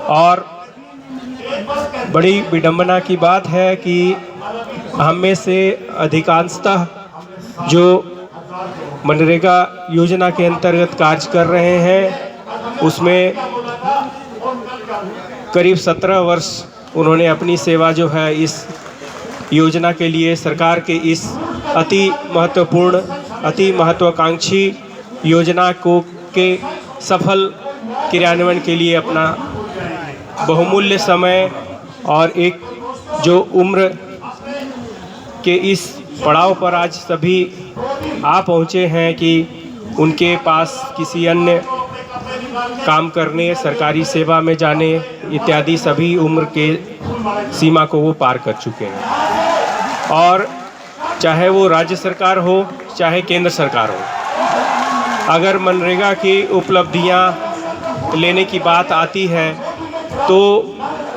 और बड़ी विडंबना की बात है कि हम में से अधिकांशतः जो मनरेगा योजना के अंतर्गत कार्य कर रहे हैं उसमें करीब 17 वर्ष उन्होंने अपनी सेवा जो है इस योजना के लिए, सरकार के इस अति महत्वपूर्ण, अति महत्वाकांक्षी योजना के सफल क्रियान्वयन के लिए अपना बहुमूल्य समय और एक जो उम्र के इस पड़ाव पर आज सभी आ पहुँचे हैं कि उनके पास किसी अन्य काम करने, सरकारी सेवा में जाने इत्यादि सभी उम्र के सीमा को वो पार कर चुके हैं। और चाहे वो राज्य सरकार हो चाहे केंद्र सरकार हो, अगर मनरेगा की उपलब्धियां लेने की बात आती है तो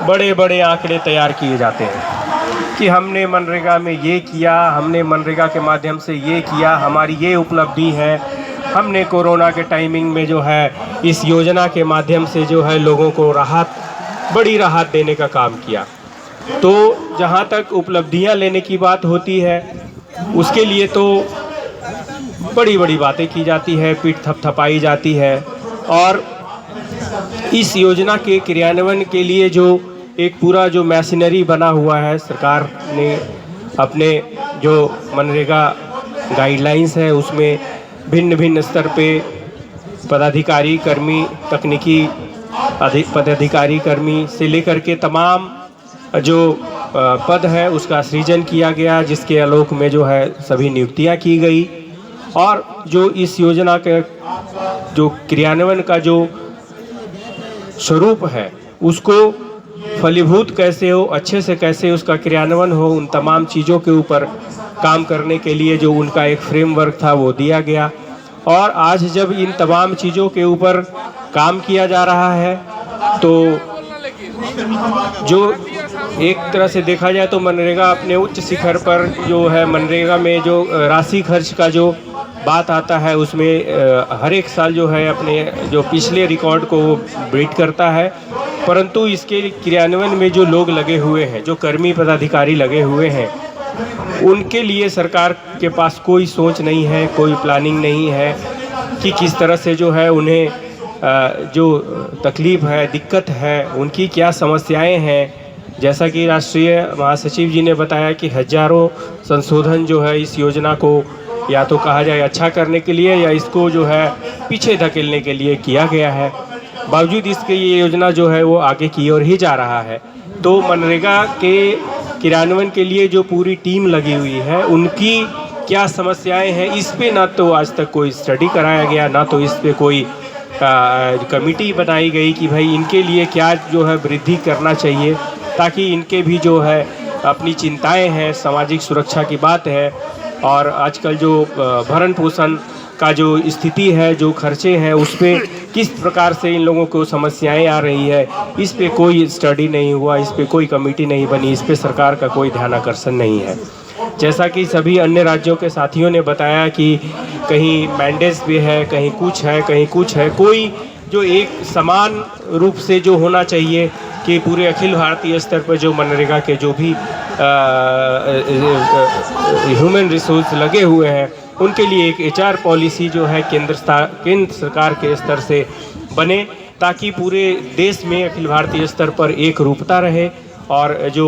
बड़े बड़े आंकड़े तैयार किए जाते हैं कि हमने मनरेगा में ये किया, हमने मनरेगा के माध्यम से ये किया, हमारी ये उपलब्धि है, हमने कोरोना के टाइमिंग में जो है इस योजना के माध्यम से जो है लोगों को बड़ी राहत देने का काम किया। तो जहाँ तक उपलब्धियाँ लेने की बात होती है उसके लिए तो बड़ी बड़ी बातें की जाती है, पीठ थपथपाई जाती है। और इस योजना के क्रियान्वयन के लिए जो एक पूरा जो मशीनरी बना हुआ है, सरकार ने अपने जो मनरेगा गाइडलाइंस है उसमें भिन्न भिन्न स्तर पे पदाधिकारी, कर्मी, तकनीकी पदाधिकारी, कर्मी से लेकर के तमाम जो पद है उसका सृजन किया गया, जिसके आलोक में जो है सभी नियुक्तियां की गई। और जो इस योजना के जो क्रियान्वयन का जो स्वरूप है उसको फलीभूत कैसे हो, अच्छे से कैसे उसका क्रियान्वयन हो, उन तमाम चीज़ों के ऊपर काम करने के लिए जो उनका एक फ्रेमवर्क था वो दिया गया। और आज जब इन तमाम चीज़ों के ऊपर काम किया जा रहा है तो जो एक तरह से देखा जाए तो मनरेगा अपने उच्च शिखर पर जो है, मनरेगा में जो राशि खर्च का जो बात आता है उसमें हर एक साल जो है अपने जो पिछले रिकॉर्ड को वो ब्रीट करता है। परंतु इसके क्रियान्वयन में जो लोग लगे हुए हैं, जो कर्मी पदाधिकारी लगे हुए हैं, उनके लिए सरकार के पास कोई सोच नहीं है, कोई प्लानिंग नहीं है कि किस तरह से जो है उन्हें जो तकलीफ़ है, दिक्कत है, उनकी क्या समस्याएं हैं। जैसा कि राष्ट्रीय महासचिव जी ने बताया कि हज़ारों संशोधन जो है इस योजना को या तो कहा जाए अच्छा करने के लिए या इसको जो है पीछे धकेलने के लिए किया गया है। बावजूद इसके ये योजना जो है वो आगे की ओर ही जा रहा है। तो मनरेगा के क्रियान्वयन के लिए जो पूरी टीम लगी हुई है उनकी क्या समस्याएं हैं, इस पे ना तो आज तक कोई स्टडी कराया गया, ना तो इस पे कोई कमेटी बनाई गई कि भाई इनके लिए क्या जो है वृद्धि करना चाहिए, ताकि इनके भी जो है अपनी चिंताएं हैं, सामाजिक सुरक्षा की बात है और आजकल जो भरण पोषण का जो स्थिति है, जो खर्चे हैं, उस पर किस प्रकार से इन लोगों को समस्याएं आ रही है, इस पे कोई स्टडी नहीं हुआ, इस पे कोई कमेटी नहीं बनी, इस पे सरकार का कोई ध्यान आकर्षण नहीं है। जैसा कि सभी अन्य राज्यों के साथियों ने बताया कि कहीं मैंडेज भी है, कहीं कुछ है, कहीं कुछ है, कोई जो एक समान रूप से जो होना चाहिए कि पूरे अखिल भारतीय स्तर पर जो मनरेगा के जो भी ह्यूमन रिसोर्स लगे हुए हैं उनके लिए एक HR पॉलिसी जो है केंद्र सरकार के स्तर से बने, ताकि पूरे देश में अखिल भारतीय स्तर पर एक रूपता रहे और जो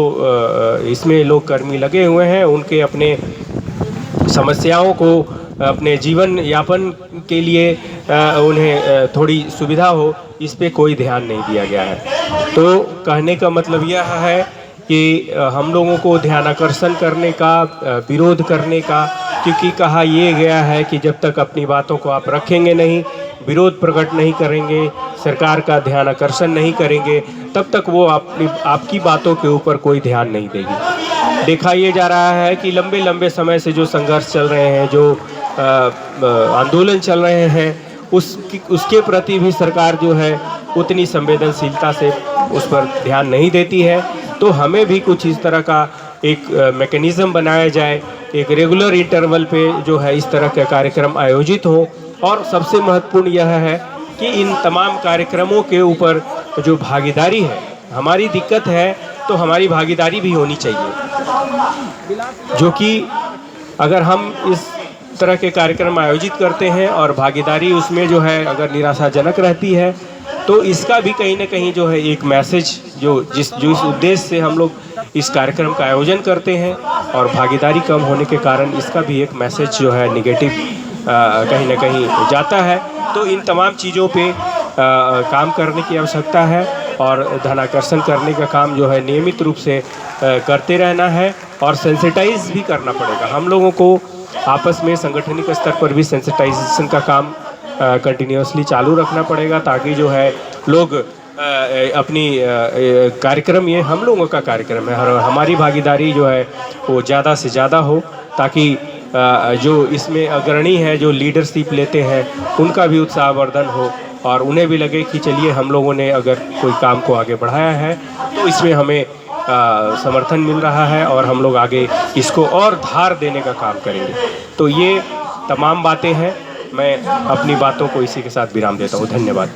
इसमें लोग कर्मी लगे हुए हैं उनके अपने समस्याओं को अपने जीवन यापन के लिए उन्हें थोड़ी सुविधा हो, इस पे कोई ध्यान नहीं दिया गया है। तो कहने का मतलब यह है कि हम लोगों को ध्यानाकर्षण करने का, विरोध करने का, क्योंकि कहा यह गया है कि जब तक अपनी बातों को आप रखेंगे नहीं, विरोध प्रकट नहीं करेंगे, सरकार का ध्यान आकर्षण नहीं करेंगे, तब तक वो आपकी बातों के ऊपर कोई ध्यान नहीं देगी। देखा ये जा रहा है कि लंबे लंबे समय से जो संघर्ष चल रहे हैं, जो आंदोलन चल रहे हैं, उसके प्रति भी सरकार जो है उतनी संवेदनशीलता से उस पर ध्यान नहीं देती है। तो हमें भी कुछ इस तरह का एक मैकेनिज़्म बनाया जाए, एक रेगुलर इंटरवल पे जो है इस तरह के कार्यक्रम आयोजित हो। और सबसे महत्वपूर्ण यह है कि इन तमाम कार्यक्रमों के ऊपर जो भागीदारी है, हमारी दिक्कत है तो हमारी भागीदारी भी होनी चाहिए, जो कि अगर हम इस तरह के कार्यक्रम आयोजित करते हैं और भागीदारी उसमें जो है अगर निराशाजनक रहती है, तो इसका भी कहीं ना कहीं जो है एक मैसेज जो इस उद्देश्य से हम लोग इस कार्यक्रम का आयोजन करते हैं और भागीदारी कम होने के कारण इसका भी एक मैसेज जो है निगेटिव कहीं ना कहीं जाता है। तो इन तमाम चीज़ों पे काम करने की आवश्यकता है और धनाकर्षण करने का काम जो है नियमित रूप से करते रहना है और सेंसिटाइज भी करना पड़ेगा। हम लोगों को आपस में संगठनिक स्तर पर भी सेंसिटाइजेशन का काम कंटिन्यूसली चालू रखना पड़ेगा, ताकि जो है लोग अपनी कार्यक्रम, ये हम लोगों का कार्यक्रम है और हमारी भागीदारी जो है वो ज़्यादा से ज़्यादा हो, ताकि जो इसमें अग्रणी है, जो लीडरशिप लेते हैं, उनका भी उत्साहवर्धन हो और उन्हें भी लगे कि चलिए हम लोगों ने अगर कोई काम को आगे बढ़ाया है तो इसमें हमें समर्थन मिल रहा है और हम लोग आगे इसको और धार देने का काम करेंगे। तो ये तमाम बातें हैं। मैं अपनी बातों को इसी के साथ विराम देता हूँ। धन्यवाद।